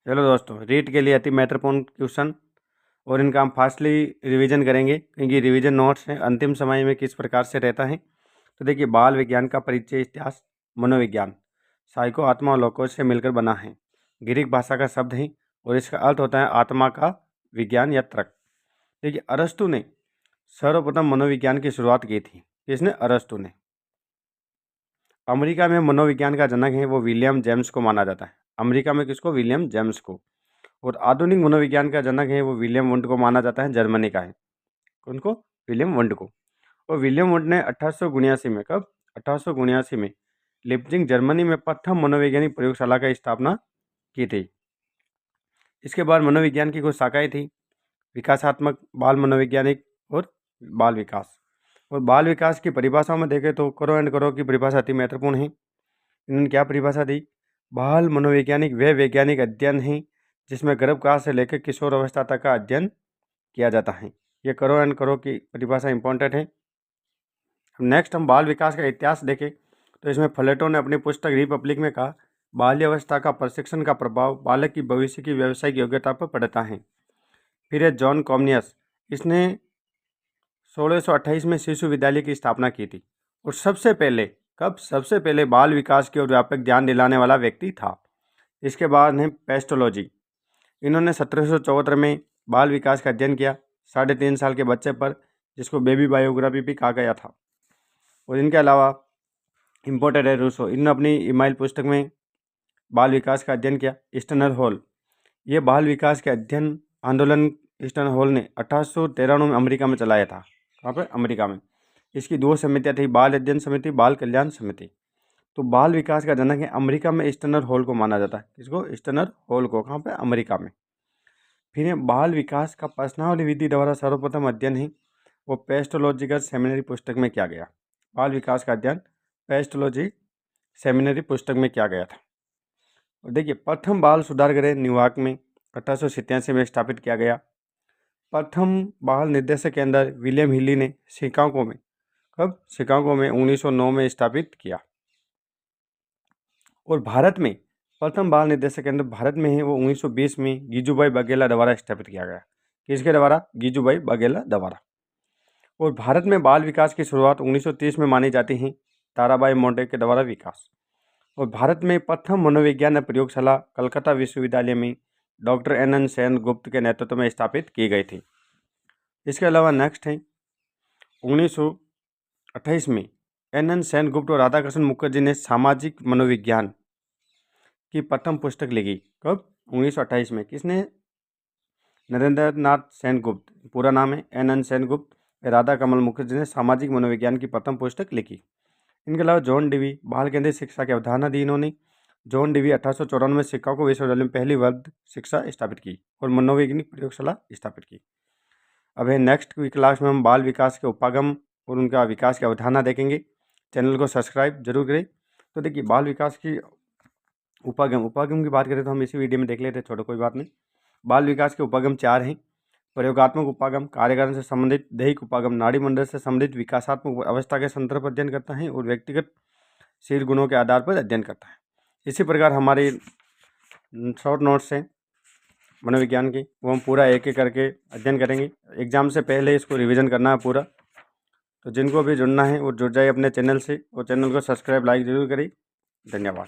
चलो दोस्तों, रीट के लिए अति महत्वपूर्ण क्वेश्चन और इनका हम फास्टली रिवीजन करेंगे क्योंकि रिवीजन नोट्स हैं अंतिम समय में किस प्रकार से रहता है। तो देखिए, बाल विज्ञान का परिचय, इतिहास, मनोविज्ञान, साइको आत्मा और लोकोच से मिलकर बना है। ग्रीक भाषा का शब्द है और इसका अर्थ होता है आत्मा का विज्ञान या तर्क। देखिए, अरस्तु ने सर्वप्रथम मनोविज्ञान की शुरुआत की थी। किसने? अरस्तु ने। अमेरिका में मनोविज्ञान का जनक है वो विलियम जेम्स को माना जाता है। अमेरिका में किसको? विलियम जेम्स को। और आधुनिक मनोविज्ञान का जनक है वो विलियम वुंड को माना जाता है, जर्मनी का है। उनको विलियम वुंड को। और विलियम वुंड ने 1879 में, कब? 1879 में लिप्जिंग, जर्मनी में प्रथम मनोवैज्ञानिक प्रयोगशाला की स्थापना की थी। इसके बाद मनोविज्ञान की कुछ शाखाएं थी, विकासात्मक, बाल मनोवैज्ञानिक और बाल विकास। और बाल विकास की परिभाषाओं में देखें तो करो एंड करो की परिभाषा अति महत्वपूर्ण है। इन्होंने क्या परिभाषा दी? बाल मनोवैज्ञानिक वह वैज्ञानिक अध्ययन है जिसमें गर्भकाल से लेकर किशोर अवस्था तक का अध्ययन किया जाता है। ये करो एंड करो की परिभाषा इंपॉर्टेंट है। नेक्स्ट हम बाल विकास का इतिहास देखें तो इसमें प्लेटो ने अपनी पुस्तक रिपब्लिक में कहा, बाल्यावस्था का प्रशिक्षण का प्रभाव बालक की भविष्य की व्यावसायिक योग्यता पर पड़ता है। फिर है जॉन कॉम्नियस, इसने 1628 में शिशु विद्यालय की स्थापना की थी और सबसे पहले, कब? सबसे पहले बाल विकास की ओर व्यापक ध्यान दिलाने वाला व्यक्ति था। इसके बाद है पेस्टोलॉजी। इन्होंने 1774 में बाल विकास का अध्ययन किया 3.5 साल के बच्चे पर, जिसको बेबी बायोग्राफी भी कहा गया था। और इनके अलावा इम्पोर्टेड है रूसो, इन्होंने अपनी ईमाइल पुस्तक में बाल विकास का अध्ययन किया। स्टर्नर हॉल, ये बाल विकास के अध्ययन आंदोलन स्टर्नर हॉल ने 1893 में अमेरिका में चलाया था। कहाँ पर? अमेरिका में। इसकी 2 समितियाँ थी, बाल अध्ययन समिति, बाल कल्याण समिति। तो बाल विकास का जनक है अमेरिका में स्टर्नर हॉल को माना जाता है। किसको? स्टर्नर हॉल को। कहाँ पे? अमेरिका में। फिर ये बाल विकास का प्रश्नावली विधि द्वारा सर्वप्रथम अध्ययन है वो पेस्टोलॉजिकल सेमिनरी पुस्तक में किया गया। बाल विकास का अध्ययन पेस्टोलॉजी सेमिनरी पुस्तक में किया गया था। और देखिए, प्रथम बाल सुधार गृह न्यूयॉर्क में 1887 में स्थापित किया गया। प्रथम बाल निर्देशक के अंदर विलियम हिली ने शिकागो में, कब? शिकागो में 1909 में स्थापित किया। और भारत में प्रथम बाल निर्देशक केंद्र भारत में है वो 1920 में गीजूभाई बघेला द्वारा स्थापित किया गया। किसके द्वारा? गीजूभाई बघेला द्वारा। और भारत में बाल विकास की शुरुआत 1930 में मानी जाती है, ताराबाई मोंटे के द्वारा विकास। और भारत में प्रथम मनोविज्ञान प्रयोगशाला कलकत्ता विश्वविद्यालय में डॉक्टर NN सेन गुप्त के नेतृत्व में स्थापित की गई थी। इसके अलावा नेक्स्ट है 1928 में NN सेन गुप्त और राधाकृष्ण मुखर्जी ने सामाजिक मनोविज्ञान की प्रथम पुस्तक लिखी। कब? 1928 में। किसने? नरेंद्रनाथ सेनगुप्त, पूरा नाम है NN सेनगुप्त, राधा कमल मुखर्जी ने सामाजिक मनोविज्ञान की प्रथम पुस्तक लिखी। इनके अलावा जॉन डीवी, बाल केंद्रित शिक्षा की अवधारणा दी इन्होंने। जॉन डीवी 1894 में शिकागो विश्वविद्यालय में पहली वर्ग शिक्षा स्थापित की और मनोवैज्ञानिक प्रयोगशाला स्थापित की। अब है नेक्स्ट क्लास में हम बाल विकास के उपागम और उनका विकास की अवधारणा देखेंगे। चैनल को सब्सक्राइब जरूर करें। तो देखिए, बाल विकास की उपागम की बात करें तो हम इसी वीडियो में देख लेते हैं, छोड़ो कोई बात नहीं। बाल विकास के उपागम 4 हैं। प्रयोगात्मक उपागम कार्यकारण से संबंधित, दैहिक उपागम नाड़ी मंडल से संबंधित विकासात्मक अवस्था के संदर्भ अध्ययन करता है और व्यक्तिगत शील गुणों के आधार पर अध्ययन करता है। इसी प्रकार हमारे शॉर्ट नोट्स हैं मनोविज्ञान की, वो हम पूरा एक एक करके अध्ययन करेंगे। एग्जाम से पहले इसको रिवीजन करना है पूरा। तो जिनको भी जुड़ना है वो जुड़ जाए अपने चैनल से और चैनल को सब्सक्राइब लाइक जरूर करें। धन्यवाद।